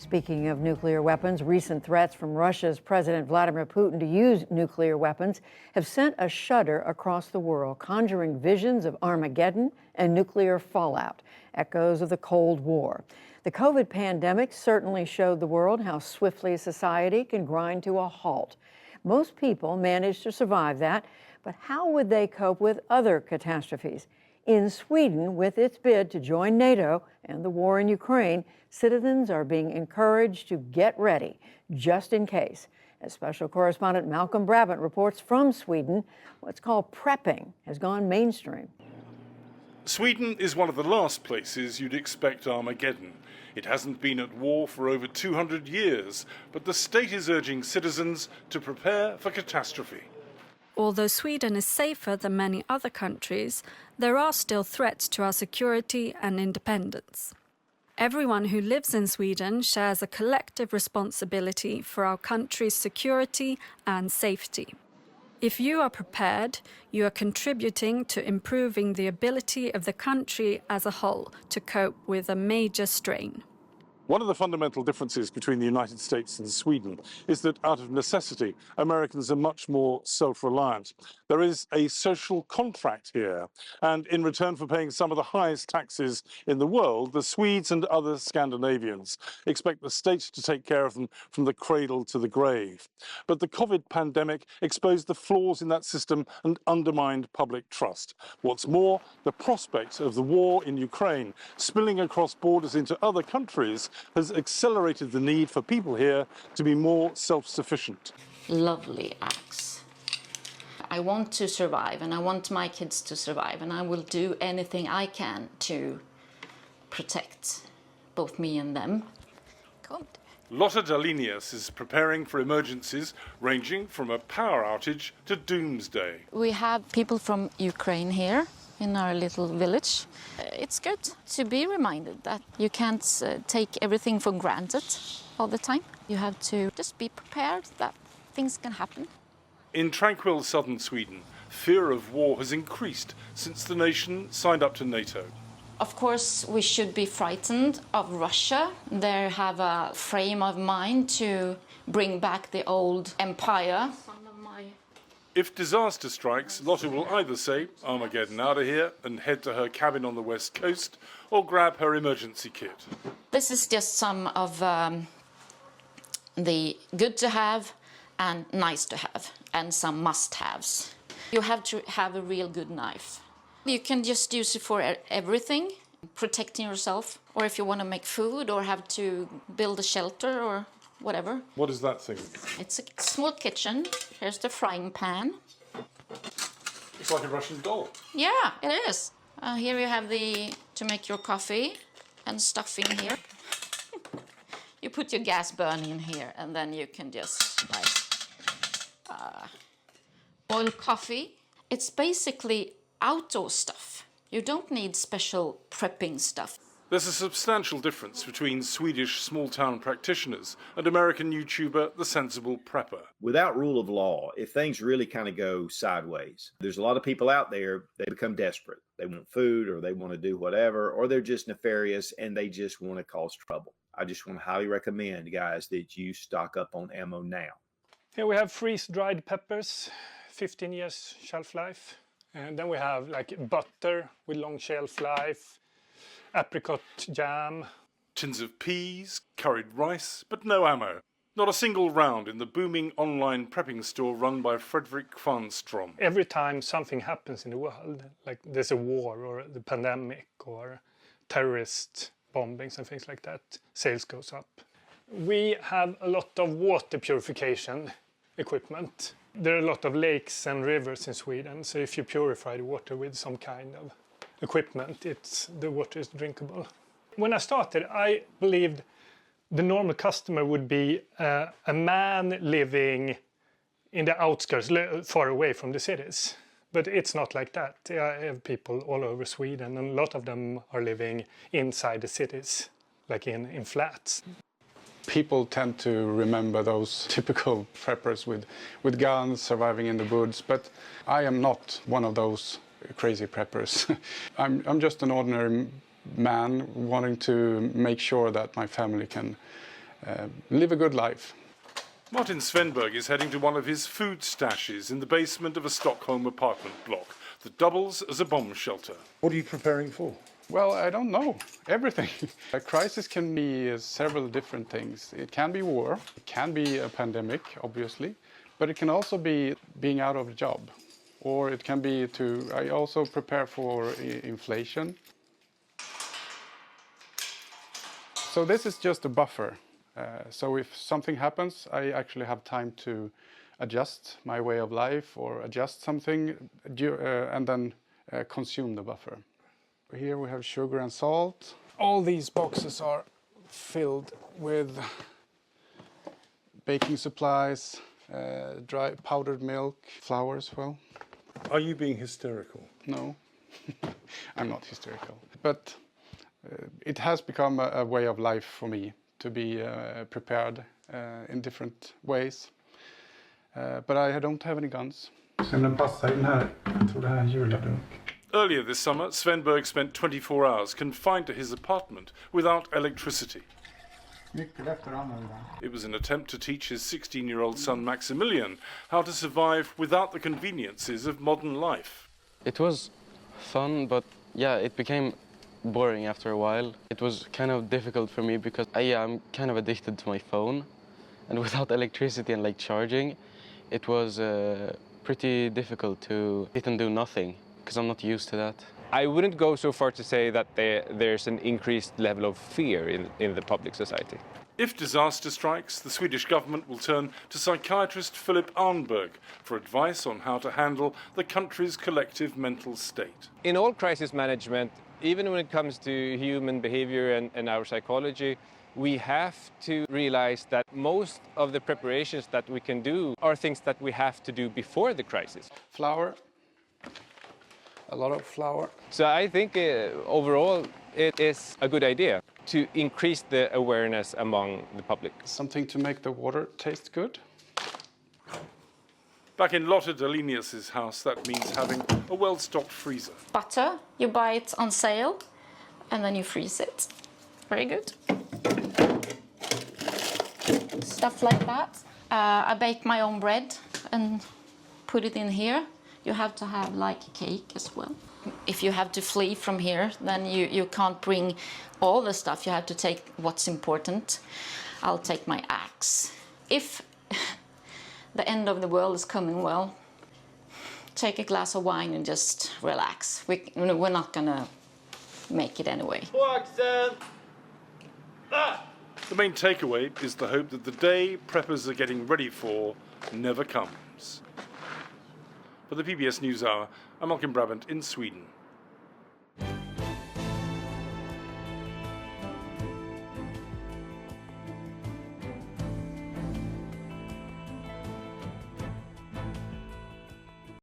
Speaking of nuclear weapons, recent threats from Russia's President Vladimir Putin to use nuclear weapons have sent a shudder across the world, conjuring visions of Armageddon and nuclear fallout, echoes of the Cold War. The COVID pandemic certainly showed the world how swiftly a society can grind to a halt. Most people managed to survive that, but how would they cope with other catastrophes? In Sweden, with its bid to join NATO and the war in Ukraine, citizens are being encouraged to get ready, just in case. As special correspondent Malcolm Brabant reports from Sweden, what's called prepping has gone mainstream. Sweden is one of the last places you'd expect Armageddon. It hasn't been at war for over 200 years, but the state is urging citizens to prepare for catastrophe. Although Sweden is safer than many other countries, there are still threats to our security and independence. Everyone who lives in Sweden shares a collective responsibility for our country's security and safety. If you are prepared, you are contributing to improving the ability of the country as a whole to cope with a major strain. One of the fundamental differences between the United States and Sweden is that out of necessity, Americans are much more self-reliant. There is a social contract here, and in return for paying some of the highest taxes in the world, the Swedes and other Scandinavians expect the state to take care of them from the cradle to the grave. But the COVID pandemic exposed the flaws in that system and undermined public trust. What's more, the prospect of the war in Ukraine spilling across borders into other countries has accelerated the need for people here to be more self-sufficient. Lovely axe. I want to survive, and I want my kids to survive, and I will do anything I can to protect both me and them. Good. Lotta Dalinius is preparing for emergencies ranging from a power outage to doomsday. We have people from Ukraine here in our little village. It's good to be reminded that you can't take everything for granted all the time. You have to just be prepared that things can happen. In tranquil southern Sweden, fear of war has increased since the nation signed up to NATO. Of course, we should be frightened of Russia. They have a frame of mind to bring back the old empire. If disaster strikes, Lotta will either say, Armageddon out of here, and head to her cabin on the west coast, or grab her emergency kit. This is just some of the good to have and nice to have, and some must-haves. You have to have a real good knife. You can just use it for everything, protecting yourself, or if you want to make food, or have to build a shelter, or whatever. What is that thing? It's a small kitchen. Here's the frying pan. It's like a Russian doll. Yeah, it is. Here you have to make your coffee and stuff in here. You put your gas burning in here, and then you can just boil coffee. It's basically outdoor stuff. You don't need special prepping stuff. There's a substantial difference between Swedish small-town practitioners and American YouTuber The Sensible Prepper. Without rule of law, if things really kind of go sideways, there's a lot of people out there, they become desperate. They want food, or they want to do whatever, or they're just nefarious and they just want to cause trouble. I just want to highly recommend, guys, that you stock up on ammo now. Here we have freeze-dried peppers, 15 years shelf life. And then we have like butter with long shelf life, apricot jam. Tins of peas, curried rice, but no ammo. Not a single round in the booming online prepping store run by Fredrik Kvarnstrom. Every time something happens in the world, like there's a war or the pandemic or terrorist bombings and things like that, sales goes up. We have a lot of water purification equipment. There are a lot of lakes and rivers in Sweden, so if you purify the water with some kind of equipment, the water is drinkable. When I started, I believed the normal customer would be a man living in the outskirts, far away from the cities. But it's not like that. I have people all over Sweden, and a lot of them are living inside the cities, like in flats. People tend to remember those typical preppers with guns, surviving in the woods, but I am not one of those crazy preppers. I'm just an ordinary man wanting to make sure that my family can live a good life. Martin Svenberg is heading to one of his food stashes in the basement of a Stockholm apartment block that doubles as a bomb shelter. What are you preparing for? Well, I don't know. Everything. A crisis can be several different things. It can be war, it can be a pandemic, obviously, but it can also be being out of a job. Or it can be I also prepare for inflation. So this is just a buffer. So if something happens, I actually have time to adjust my way of life or adjust something and then consume the buffer. Here we have sugar and salt. All these boxes are filled with baking supplies, dry powdered milk, flour as well. Are you being hysterical? No, I'm not hysterical. But it has become a way of life for me to be prepared in different ways. But I don't have any guns. Earlier this summer, Svenberg spent 24 hours confined to his apartment without electricity. It was an attempt to teach his 16-year-old son Maximilian how to survive without the conveniences of modern life. It was fun, but yeah, it became boring after a while. It was kind of difficult for me because I'm kind of addicted to my phone, and without electricity and like charging, it was pretty difficult to sit and do nothing because I'm not used to that. I wouldn't go so far to say that there's an increased level of fear in the public society. If disaster strikes, the Swedish government will turn to psychiatrist Philip Arnberg for advice on how to handle the country's collective mental state. In all crisis management, even when it comes to human behavior and our psychology, we have to realize that most of the preparations that we can do are things that we have to do before the crisis. Flour. A lot of flour. So I think overall it is a good idea to increase the awareness among the public. Something to make the water taste good. Back in Lotta Delinius's house, that means having a well-stocked freezer. Butter, you buy it on sale and then you freeze it. Very good. Stuff like that. I bake my own bread and put it in here. You have to have like a cake as well. If you have to flee from here, then you can't bring all the stuff. You have to take what's important. I'll take my axe. If the end of the world is coming, well, take a glass of wine and just relax. We're not gonna make it anyway. The main takeaway is the hope that the day preppers are getting ready for never comes. For the PBS NewsHour, I'm Malcolm Brabant in Sweden.